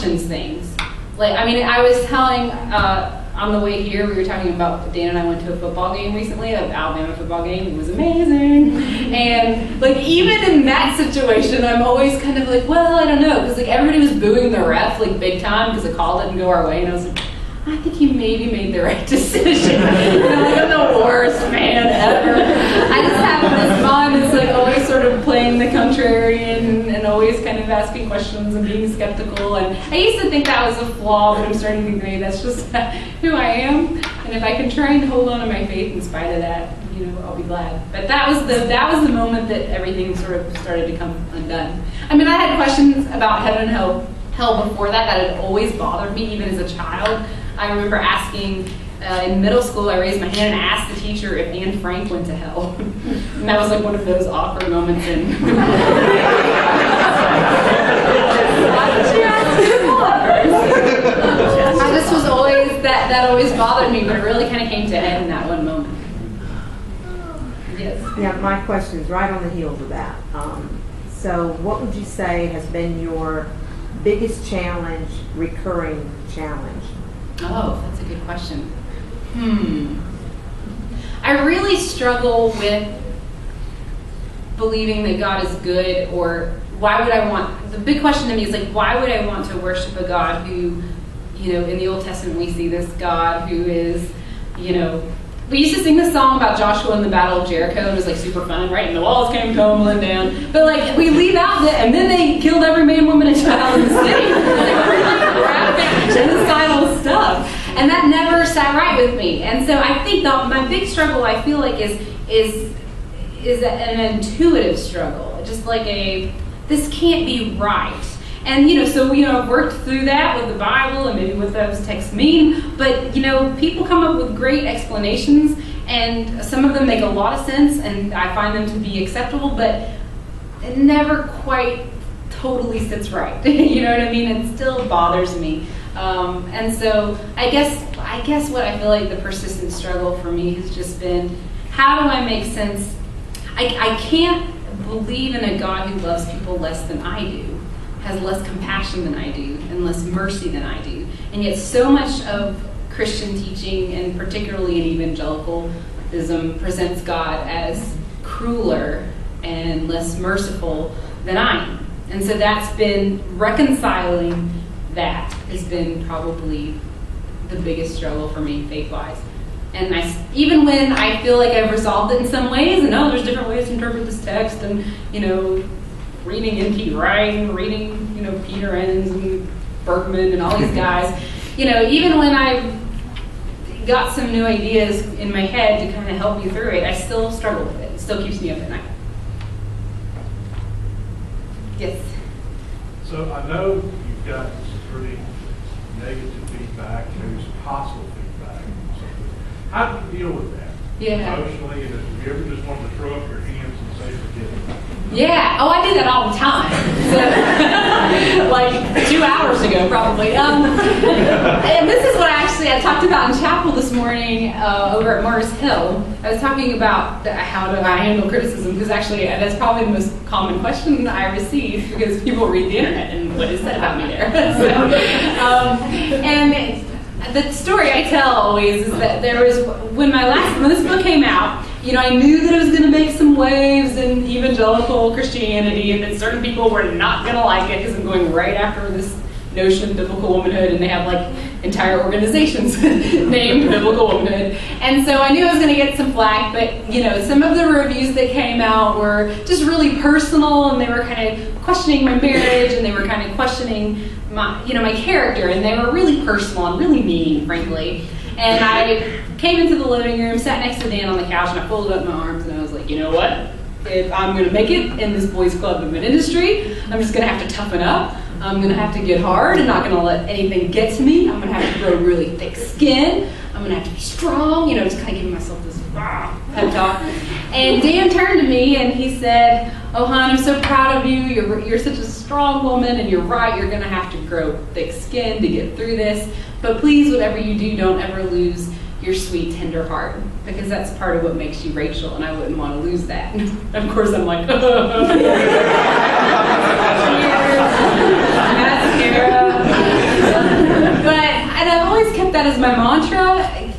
questions things. Like, I mean, I was telling, on the way here, we were talking about, Dan and I went to a football game recently, an Alabama football game. It was amazing. And, like, even in that situation, I'm always kind of like, well, I don't know. Because, like, everybody was booing the ref, like, big time because the call didn't go our way. And I was like, I think you maybe made the right decision. I'm the worst fan ever. I just have this mind that's like always sort of playing the contrarian and always kind of asking questions and being skeptical. And I used to think that was a flaw, but I'm starting to think maybe that's just who I am. And if I can try and hold on to my faith in spite of that, you know, I'll be glad. But that was the moment that everything sort of started to come undone. I mean, I had questions about heaven and hell before that had always bothered me, even as a child. I remember asking, in middle school, I raised my hand and asked the teacher if Anne Frank went to hell. And that was like one of those awkward moments in... I just was always, that always bothered me, but it really kind of came to a head in that one moment. Yes? Yeah, my question is right on the heels of that. So what would you say has been your biggest challenge, recurring challenge? Oh, that's a good question. I really struggle with believing that God is good, or why would I want, the big question to me is like, why would I want to worship a God who, you know, in the Old Testament we see this God who is, you know, we used to sing this song about Joshua in the Battle of Jericho. It was like super fun, right? And the walls came tumbling down. But like we leave out that, and then they killed every man, woman, and child in the city. Like really graphic, genocidal stuff, and that never sat right with me. And so I think my big struggle, I feel like, is an intuitive struggle, just like this can't be right. And, you know, so, you know, I've worked through that with the Bible and maybe what those texts mean. But, you know, people come up with great explanations, and some of them make a lot of sense, and I find them to be acceptable, but it never quite totally sits right. You know what I mean? It still bothers me. And so I guess what I feel like the persistent struggle for me has just been, how do I make sense? I can't believe in a God who loves people less than I do, has less compassion than I do, and less mercy than I do. And yet so much of Christian teaching, and particularly in evangelicalism, presents God as crueler and less merciful than I am. And so that's been, reconciling that has been probably the biggest struggle for me faith-wise. And even when I feel like I've resolved it in some ways, and there's different ways to interpret this text, and, you know, reading N.T. Wright, reading, you know, Peter Enns and Bergman and all these guys, you know, even when I've got some new ideas in my head to kind of help me through it, I still struggle with it. It still keeps me up at night. Yes? So I know you've got some pretty negative feedback, maybe some hostile feedback. How do you deal with that? Yeah. Emotionally, and have you ever just wanted to throw up your hands and say forget it? Yeah. Oh, I do that all the time. So, like 2 hours ago, probably. And this is what I talked about in chapel this morning over at Mars Hill. I was talking about how do I handle criticism, because actually that's probably the most common question I receive, because people read the internet and what is said about me there. And the story I tell always is that there was, when this book came out, you know, I knew that it was going to make some waves in evangelical Christianity, and that certain people were not going to like it, because I'm going right after this notion of biblical womanhood, and they have like entire organizations named Biblical Womanhood. And so I knew I was going to get some flack, but, you know, some of the reviews that came out were just really personal, and they were kind of questioning my marriage, and they were kind of questioning my character, and they were really personal and really mean, frankly. And I came into the living room, sat next to Dan on the couch, and I folded up my arms, and I was like, you know what? If I'm going to make it in this boys' club movement industry, I'm just going to have to toughen up. I'm going to have to get hard. I'm not going to let anything get to me. I'm going to have to grow really thick skin. I'm going to have to be strong, you know, just kind of giving myself this pep talk. And Dan turned to me and he said, oh, hon, I'm so proud of you. You're such a strong woman, and you're right. You're going to have to grow thick skin to get through this. But please, whatever you do, don't ever lose your sweet, tender heart, because that's part of what makes you Rachel, and I wouldn't want to lose that. Of course, I'm like, mascara.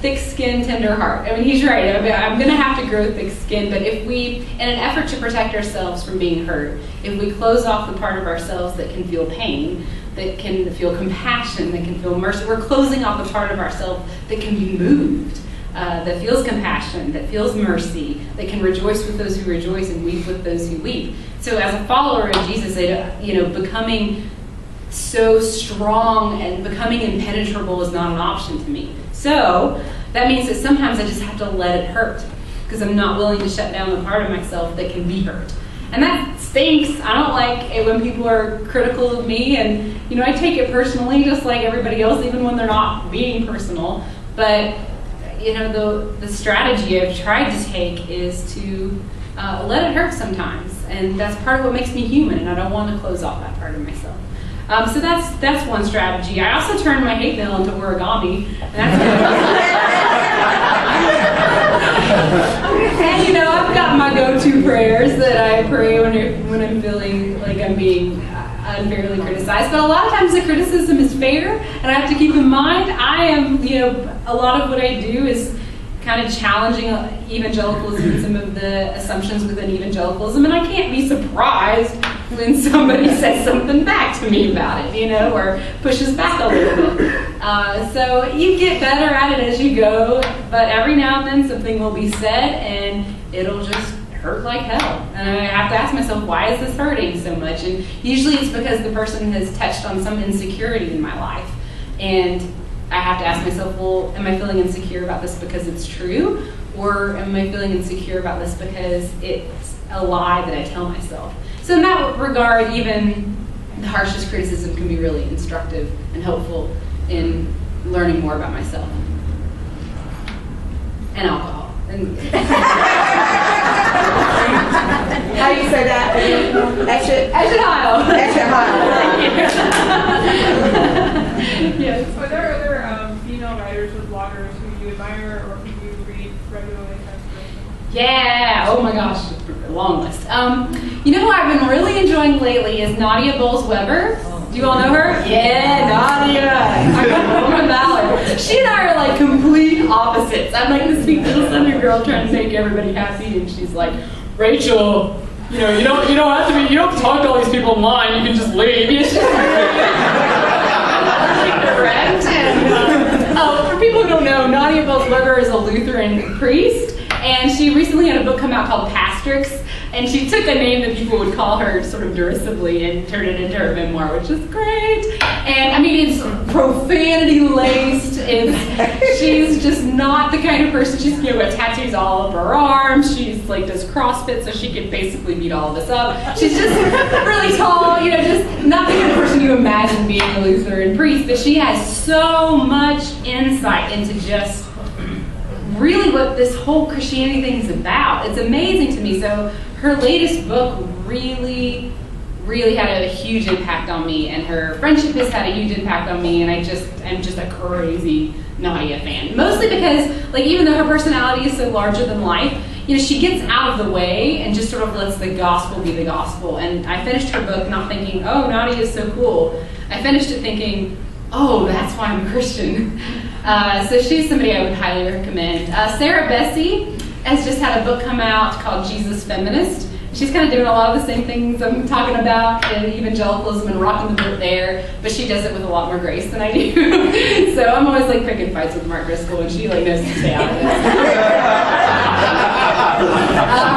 thick skin, tender heart. I mean, he's right. I mean, I'm going to have to grow thick skin, but if we, in an effort to protect ourselves from being hurt, if we close off the part of ourselves that can feel pain, that can feel compassion, that can feel mercy, we're closing off the part of ourselves that can be moved, that feels compassion, that feels mercy, that can rejoice with those who rejoice and weep with those who weep. So as a follower of Jesus, becoming so strong and becoming impenetrable is not an option to me. So that means that sometimes I just have to let it hurt because I'm not willing to shut down the part of myself that can be hurt. And that stinks. I don't like it when people are critical of me, and I take it personally just like everybody else, even when they're not being personal. But the strategy I've tried to take is to let it hurt sometimes, and that's part of what makes me human, and I don't want to close off that part of myself. So that's one strategy. I also turned my hate mail into origami, and and I've got my go-to prayers that I pray when I'm feeling like I'm being unfairly criticized. But a lot of times the criticism is fair, and I have to keep in mind I am, a lot of what I do is kind of challenging evangelicalism and some of the assumptions within evangelicalism, and I can't be surprised when somebody says something back to me about it, or pushes back a little bit. So you get better at it as you go, but every now and then something will be said and it'll just hurt like hell. And I have to ask myself, why is this hurting so much? And usually it's because the person has touched on some insecurity in my life. And I have to ask myself, well, am I feeling insecure about this because it's true? Or am I feeling insecure about this because it's a lie that I tell myself? So in that regard, even the harshest criticism can be really instructive and helpful in learning more about myself. And alcohol. How do you say that? Yes. Are there other female writers or bloggers who you admire or who you read regularly for inspiration? Yeah, oh my gosh, long list. Who I've been really enjoying lately is Nadia Bolz-Weber. Do you all know her? Yeah, Nadia. I'm a woman of valor. She and I are like complete opposites. I'm like this sweet little Southern girl trying to make everybody happy, and she's like, Rachel, you don't have to talk to all these people online. You can just leave. It's just direct. And for people who don't know, Nadia Bolz-Weber is a Lutheran priest, and she recently had a book come out called Pastrix, and she took a name that people would call her sort of derisively and turned it into her memoir, which is great. And I mean, it's profanity laced. She's just not the kind of person. She's got tattoos all over her arms. She's like does CrossFit, so she can basically beat all of us up. She's just really tall, just not the kind of person you imagine being a Lutheran priest. But she has so much insight into just really what this whole Christianity thing is about. It's amazing to me. So her latest book really had a huge impact on me, and her friendship has had a huge impact on me, and I'm just a crazy Nadia fan. Mostly because, even though her personality is so larger than life, she gets out of the way and just sort of lets the gospel be the gospel. And I finished her book not thinking, oh, Nadia is so cool. I finished it thinking, oh, that's why I'm a Christian. So she's somebody I would highly recommend. Sarah Bessey has just had a book come out called Jesus Feminist. She's kind of doing a lot of the same things I'm talking about in evangelicalism and rocking the boat there, but she does it with a lot more grace than I do. So I'm always picking fights with Mark Driscoll, and she knows to stay out of it.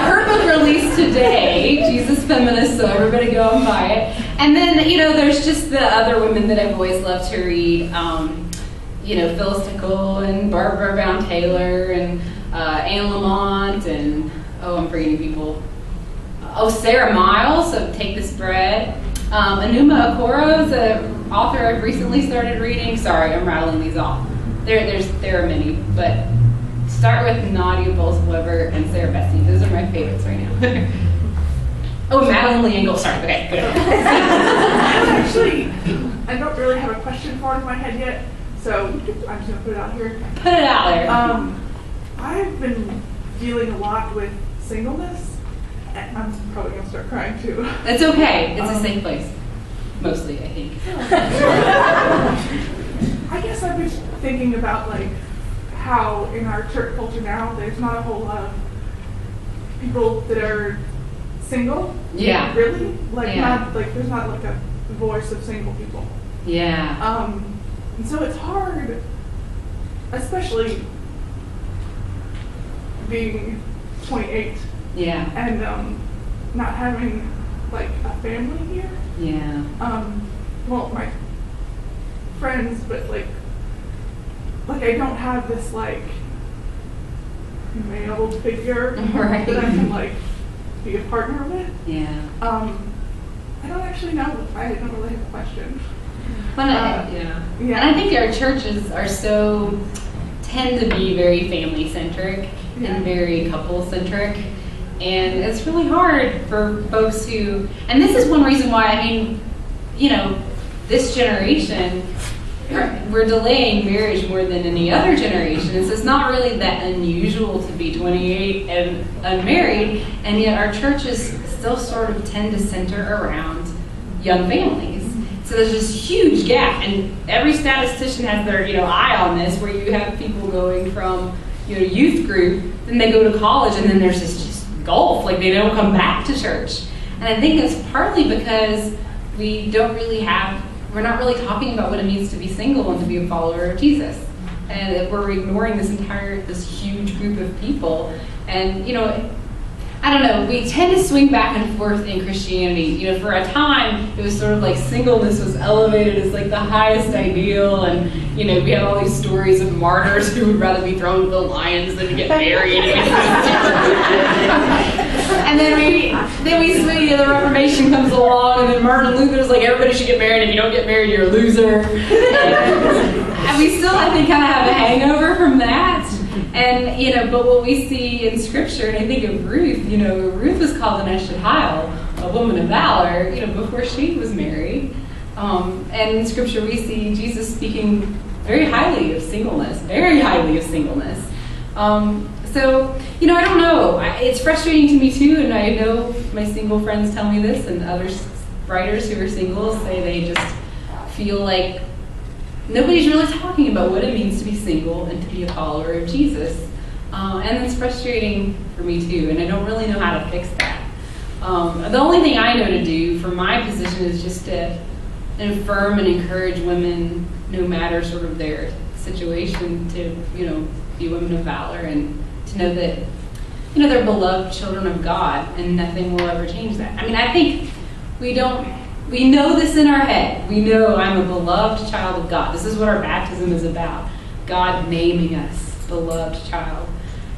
Her book released today, Jesus Feminist, so everybody go and buy it. And then, there's just the other women that I've always loved to read. Phyllis Tickle and Barbara Brown Taylor and Anne Lamont and, I'm forgetting people. Sarah Miles of Take This Bread. Enuma Okoro is an author I've recently started reading. Sorry, I'm rattling these off. There are many, but start with Nadia Bolz-Weber and Sarah Bessey. Those are my favorites right now. Madeline Lee Engel. Sorry, okay, good. I don't really have a question for it in my head yet, so I'm just going to put it out here. Put it out there. I've been dealing a lot with singleness. I'm probably going to start crying too. It's okay. It's a safe place. Mostly, I think. I guess I've been thinking about how in our church culture now, there's not a whole lot of people that are single. Yeah. Really? Like Yeah. not like there's not like a voice of single people. Yeah. And so it's hard, especially being 28 Yeah. and not having like a family here. Yeah. Well, my friends, but like I don't have this like male figure Right. that I can like be a partner with. Yeah. I don't actually know. I don't really have a question. Well, yeah. And I think our churches tend to be very family centric Yeah. and very couple centric. And it's really hard for folks who, and this is one reason why, I mean, you know, this generation, we're delaying marriage more than any other generation. And so it's not really that unusual to be 28 and unmarried, and yet our churches still sort of tend to center around young families. So there's this huge gap, and every statistician has their eye on this, where you have people going from youth group, then they go to college, and then there's this just gulf, like they don't come back to church. And I think it's partly because we're not really talking about what it means to be single and to be a follower of Jesus. And if we're ignoring this huge group of people. And, I don't know, we tend to swing back and forth in Christianity. For a time, it was sort of like singleness was elevated as like the highest ideal. And, we had all these stories of martyrs who would rather be thrown to the lions than to get married. And then we swing, the Reformation comes along, and then Martin Luther's like, everybody should get married. If you don't get married, you're a loser. And we still, I think, kind of have a hangover from that. And, but what we see in Scripture, and I think of Ruth, Ruth was called an Eshtahil, a woman of valor, before she was married. And in Scripture, we see Jesus speaking very highly of singleness, very highly of singleness. So, I don't know. It's frustrating to me too, and I know my single friends tell me this, and other writers who are single say they just feel like nobody's really talking about what it means to be single and to be a follower of Jesus. And it's frustrating for me too, and I don't really know how to fix that. The only thing I know to do from my position is just to affirm and encourage women, no matter sort of their situation, to, be women of valor and to know that, they're beloved children of God, and nothing will ever change that. I mean, I think we know this in our head. We know I'm a beloved child of God. This is what our baptism is about. God naming us beloved child.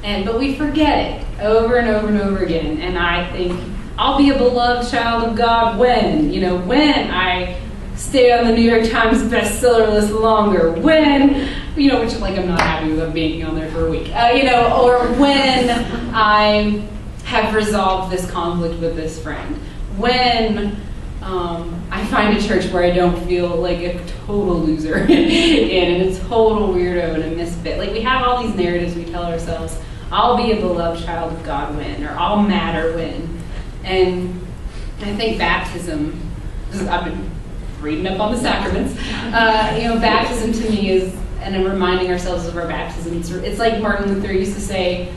But we forget it over and over and over again. And I think I'll be a beloved child of God when I stay on the New York Times bestseller list longer. When, which like I'm not happy with being on there for a week. Or when I have resolved this conflict with this friend. When I find a church where I don't feel like a total loser and a total weirdo and a misfit. Like, we have all these narratives we tell ourselves. I'll be a beloved child of God when, or I'll matter when. And I think baptism, because I've been reading up on the sacraments, baptism to me is, and reminding ourselves of our baptism. It's like Martin Luther used to say,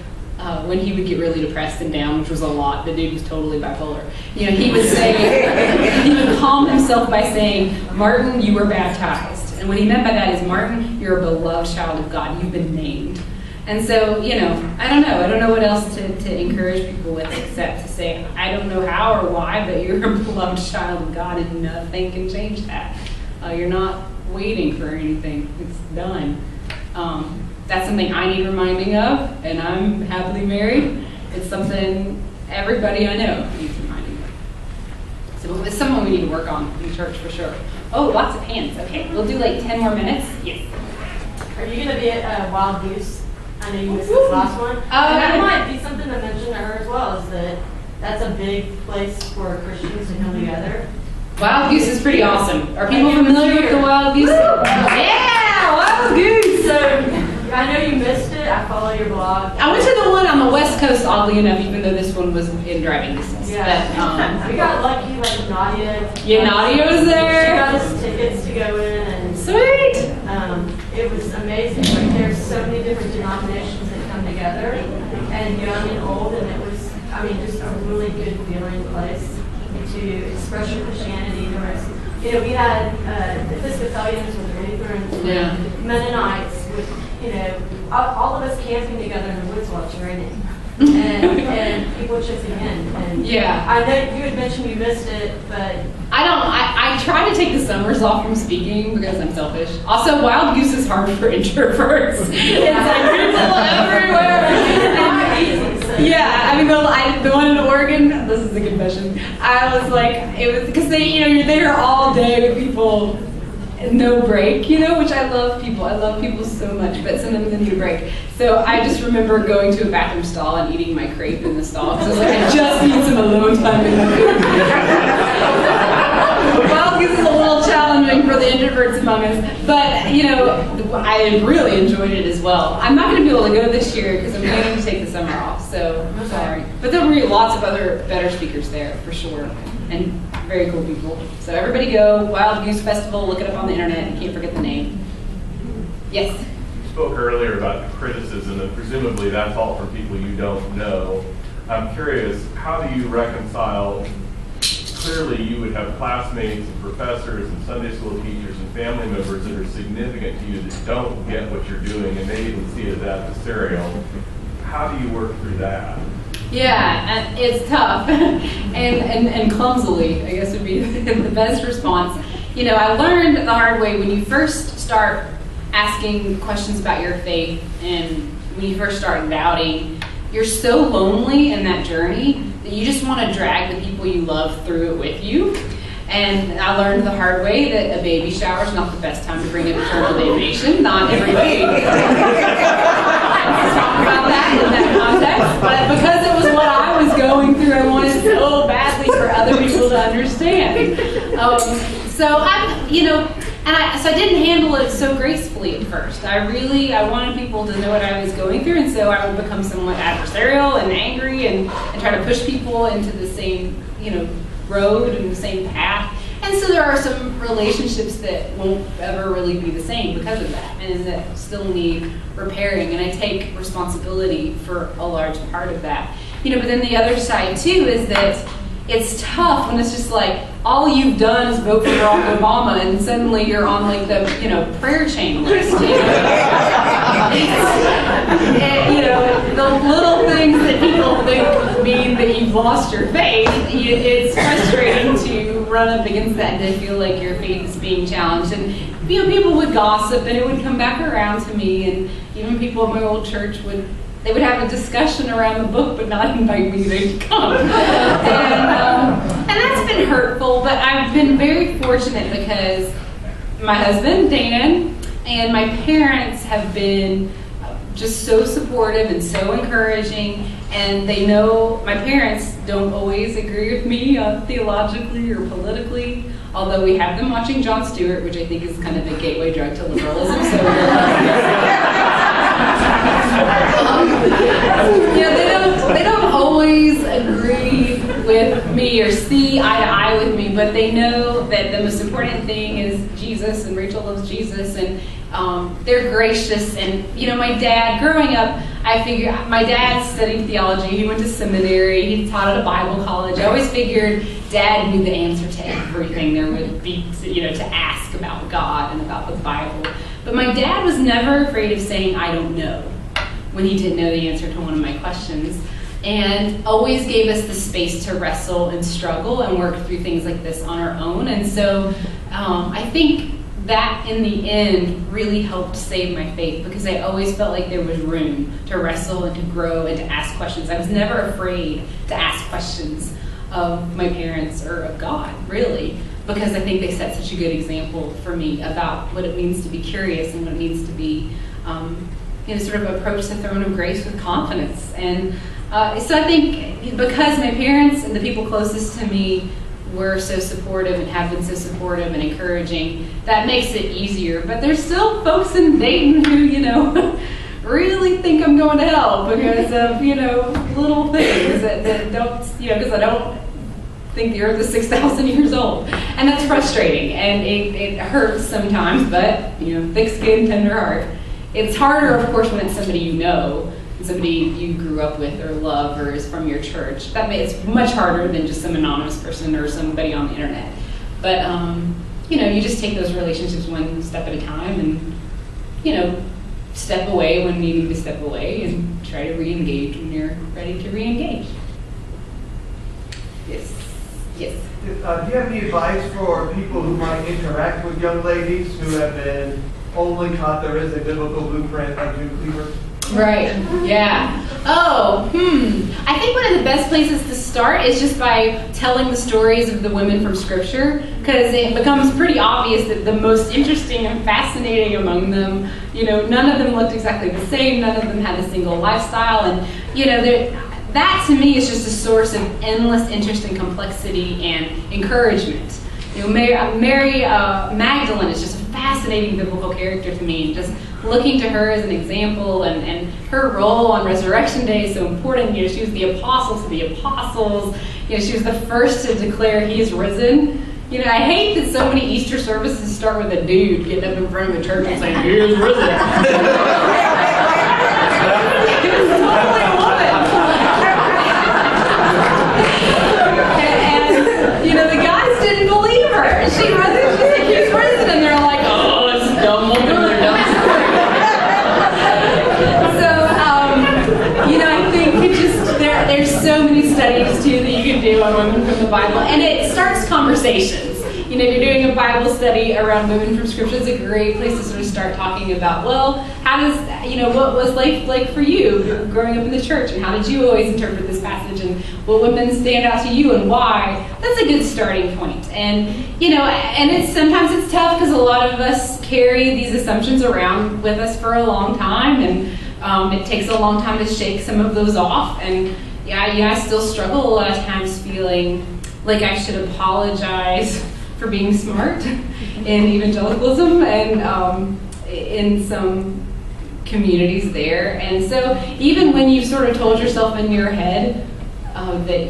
when he would get really depressed and down, which was a lot, the dude was totally bipolar. He would say, he would calm himself by saying, Martin, you were baptized. And what he meant by that is, Martin, you're a beloved child of God. You've been named. And so, I don't know. I don't know what else to encourage people with except to say, I don't know how or why, but you're a beloved child of God, and nothing can change that. You're not waiting for anything. It's done. That's something I need reminding of, and I'm happily married. It's something everybody I know needs reminding of. So it's something we need to work on in church for sure. Oh, lots of hands. Okay, we'll do like 10 more minutes. Yes. Are you going to be at Wild Goose? I know you missed this last one. And that might be something to mention to her as well, is that that's a big place for Christians to come together. Wild Goose is pretty awesome. Are people familiar with the Wild Goose? Yeah, Wild Goose! So, I know you missed it. I follow your blog. I went to the one on the West Coast, oddly enough, even though this one was in driving distance. Yeah. But, we got lucky, like Nadia. Yeah, Nadia was there. She got us tickets to go in, and Sweet! it it was amazing. Like there's so many different denominations that come together, and young and old, and it was, I mean, just a really good feeling place to express your Christianity. There was, you know, we had Episcopalians with Lutherans, Yeah. Mennonites, with, you know, all of us camping together in the woods while it's raining. and people chipping in. And Yeah. I know you had mentioned you missed it, but I try to take the summers off from speaking because I'm selfish. Also, Wild Goose is hard for introverts. It's like people everywhere. it's not easy. So. Yeah, I mean, the one in Oregon, this is a confession. I was like, it was because you're there all day with people, no break, which I love people. I love people so much, but sometimes they need a break. So I just remember going to a bathroom stall and eating my crepe in the stall because I was like, I just need some alone time in the food. Wild Goose is a little challenging for the introverts among us, but I really enjoyed it as well. I'm not going to be able to go this year because I'm planning to take the summer off, so I'm sorry. But there'll be lots of other better speakers there for sure, and very cool people. So everybody go, Wild Goose Festival, look it up on the internet, you can't forget the name. Yes? You spoke earlier about the criticism, and presumably that's all from people you don't know. I'm curious, how do you reconcile, clearly you would have classmates and professors and Sunday school teachers and family members that are significant to you that don't get what you're doing and they even see it as adversarial. How do you work through that? Yeah, it's tough and clumsily, I guess would be the best response. I learned the hard way when you first start asking questions about your faith and when you first start doubting, you're so lonely in that journey that you just want to drag the people you love through it with you. And I learned the hard way that a baby shower is not the best time to bring up eternal damnation. Not everybody talk about that in that context, but because it was what I was going through, I wanted so badly for other people to understand. So I didn't handle it so gracefully at first. I wanted people to know what I was going through, and so I would become somewhat adversarial and angry and try to push people into the same, road and the same path. And so there are some relationships that won't ever really be the same because of that, and that still need repairing. And I take responsibility for a large part of that. But then the other side too is that it's tough when it's just like all you've done is vote for Barack Obama, and suddenly you're on like the prayer chain list. The little things that people think mean that you've lost your faith. It's frustrating to run up against that and to feel like your faith is being challenged. And people would gossip, and it would come back around to me. And even people at my old church would have a discussion around the book, but not invite me to come. And that's been hurtful, but I've been very fortunate because my husband, Dan, and my parents have been just so supportive and so encouraging, and they know my parents don't always agree with me theologically or politically, although we have them watching Jon Stewart, which I think is kind of a gateway drug to liberalism. So they don't always agree with me or see eye to eye with me, but they know that the most important thing is Jesus, and Rachel loves Jesus, and they're gracious. And my dad, growing up, my dad studied theology. He went to seminary. He taught at a Bible college. I always figured Dad knew the answer to everything there would be, to ask about God and about the Bible. But my dad was never afraid of saying, "I don't know," when he didn't know the answer to one of my questions, and always gave us the space to wrestle and struggle and work through things like this on our own. And so I think that in the end really helped save my faith, because I always felt like there was room to wrestle and to grow and to ask questions. I was never afraid to ask questions of my parents or of God, really, because I think they set such a good example for me about what it means to be curious and what it means to be, sort of approach the throne of grace with confidence. And so I think because my parents and the people closest to me were so supportive and have been so supportive and encouraging, that makes it easier. But there's still folks in Dayton who, really think I'm going to hell because of, little things that don't, because I don't think the earth is 6,000 years old. And that's frustrating, and it hurts sometimes, but, thick skin, tender heart. It's harder, of course, when it's somebody you know, somebody you grew up with or love or is from your church. It's much harder than just some anonymous person or somebody on the internet. But, you just take those relationships one step at a time and, step away when you need to step away and try to re-engage when you're ready to re-engage. Yes. Yes. Do you have any advice for people who might interact with young ladies who have been only taught there is a biblical blueprint like June Cleaver? Right, yeah. Oh, I think one of the best places to start is just by telling the stories of the women from Scripture, because it becomes pretty obvious that the most interesting and fascinating among them, none of them looked exactly the same, none of them had a single lifestyle, and, that to me is just a source of endless interest and complexity and encouragement. Mary Magdalene is just a fascinating biblical character to me, and just looking to her as an example, and her role on Resurrection Day is so important. She was the apostle to the apostles. She was the first to declare he is risen. I hate that so many Easter services start with a dude getting up in front of a church and saying, he is risen. It was totally a woman. And the guys didn't believe her. She wasn't, she's like, he's risen. And they're like, oh, it's a dumb woman. They're dumb. I think there's so many studies, too, that you can do on women from the Bible. And it starts conversations. If you're doing a Bible study around women from Scripture, it's a great place to sort of start talking about, well, how does, what was life like for you growing up in the church? And how did you always interpret this passage? And what women stand out to you and why? That's a good starting point. And, and sometimes it's tough because a lot of us carry these assumptions around with us for a long time. And it takes a long time to shake some of those off. And I still struggle a lot of times feeling like I should apologize for being smart in evangelicalism and in some communities there. And so even when you've sort of told yourself in your head that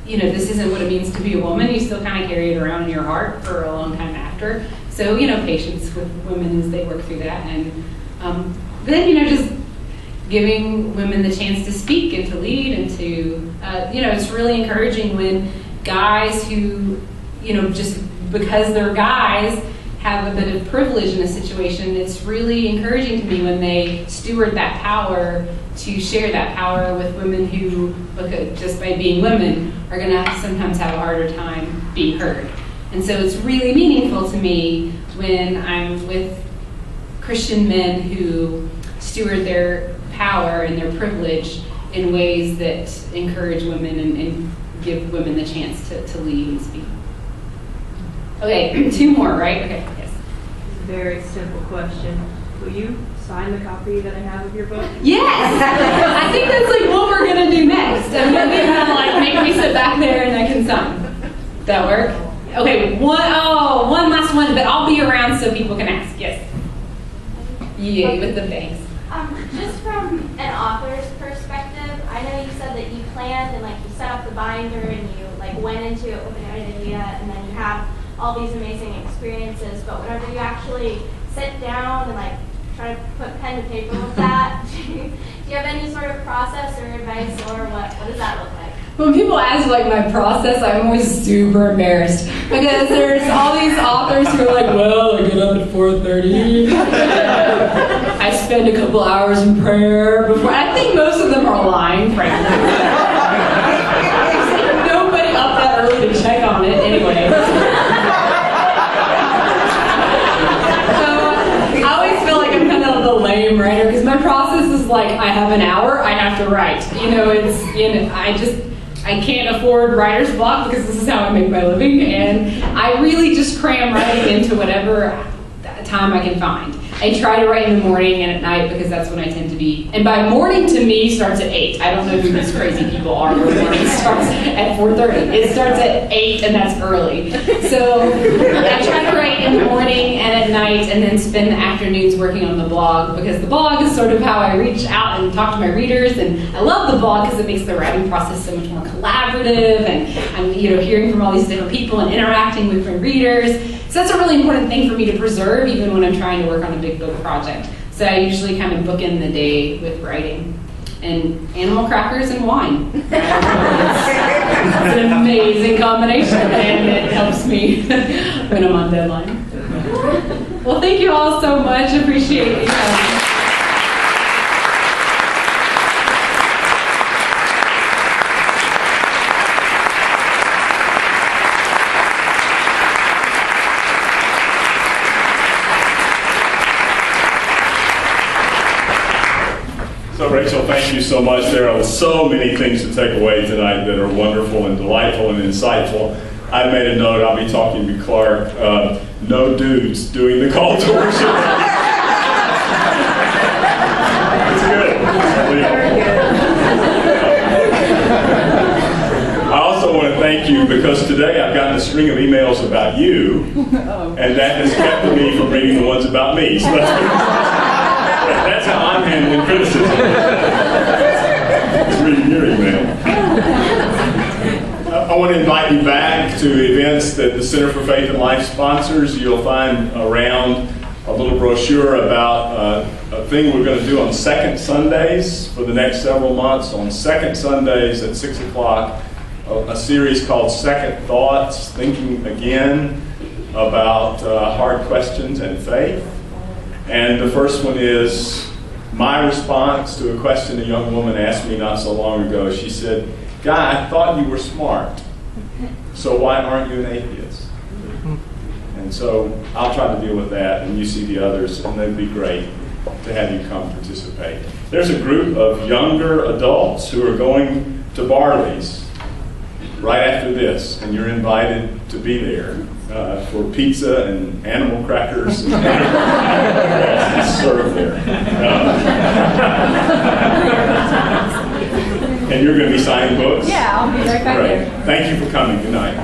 this isn't what it means to be a woman, you still kind of carry it around in your heart for a long time after. So, patience with women as they work through that. And then, just giving women the chance to speak and to lead and to, it's really encouraging when guys who, just because they're guys have a bit of privilege in a situation. It's really encouraging to me when they steward that power to share that power with women who, just by being women, are going to sometimes have a harder time being heard. And so it's really meaningful to me when I'm with Christian men who steward their power and their privilege in ways that encourage women and give women the chance to lead and speak. Okay, 2 more, right? Okay, yes. Very simple question. Will you sign the copy that I have of your book? Yes! I think that's like what we're going to do next. I'm going to make me sit back there and I can sign. Does that work? Okay, one last one, but I'll be around so people can ask. Yes. Yeah, with the thanks. Just from an author's perspective, I know you said that you planned and you set up the binder and you went into it with an idea and then you have all these amazing experiences, but whenever you actually sit down and try to put pen to paper with that, do you have any sort of process or advice, or what does that look like? When people ask my process, I'm always super embarrassed because there's all these authors who are like, well, I get up at 4:30. I spend a couple hours in prayer before. I think most of them are lying, frankly. There's nobody up that early to check on it anyway. So I always feel like I'm kind of the lame writer because my process is I have an hour, I have to write. I can't afford writer's block because this is how I make my living, and I really just cram writing into whatever time I can find. I try to write in the morning and at night because that's when I tend to be. And by morning to me starts at 8. I don't know who these crazy people are where morning starts at 4:30. It starts at 8 and that's early. So I try to write in the morning and at night, and then spend the afternoons working on the blog, because the blog is sort of how I reach out and talk to my readers. And I love the blog because it makes the writing process so much more collaborative, and I'm hearing from all these different people and interacting with my readers. So that's a really important thing for me to preserve, even when I'm trying to work on a big book project. So I usually kind of bookend the day with writing. And animal crackers and wine. It's an amazing combination, and it helps me when I'm on deadline. Well, thank you all so much. Appreciate you coming. So Rachel, thank you so much. There are so many things to take away tonight that are wonderful and delightful and insightful. I made a note, I'll be talking to Clark, no dudes doing the call to worship. It's good. I also want to thank you, because today I've gotten a string of emails about you, and that has kept me from reading the ones about me. So that's how I'm handling criticism. It's reading your email. I want to invite you back to events that the Center for Faith and Life sponsors. You'll find around a little brochure about a thing we're going to do on second Sundays for the next several months. On second Sundays at 6 o'clock, a series called Second Thoughts, thinking again about hard questions and faith. And the first one is my response to a question a young woman asked me not so long ago. She said, "Guy, I thought you were smart, so why aren't you an atheist?" And so I'll try to deal with that, and you see the others, and they'd be great to have you come participate. There's a group of younger adults who are going to Barley's right after this, and you're invited to be there for pizza and animal crackers and served there. And you're going to be signing books? Yeah, I'll be right back Great. there. Thank you for coming. Good night.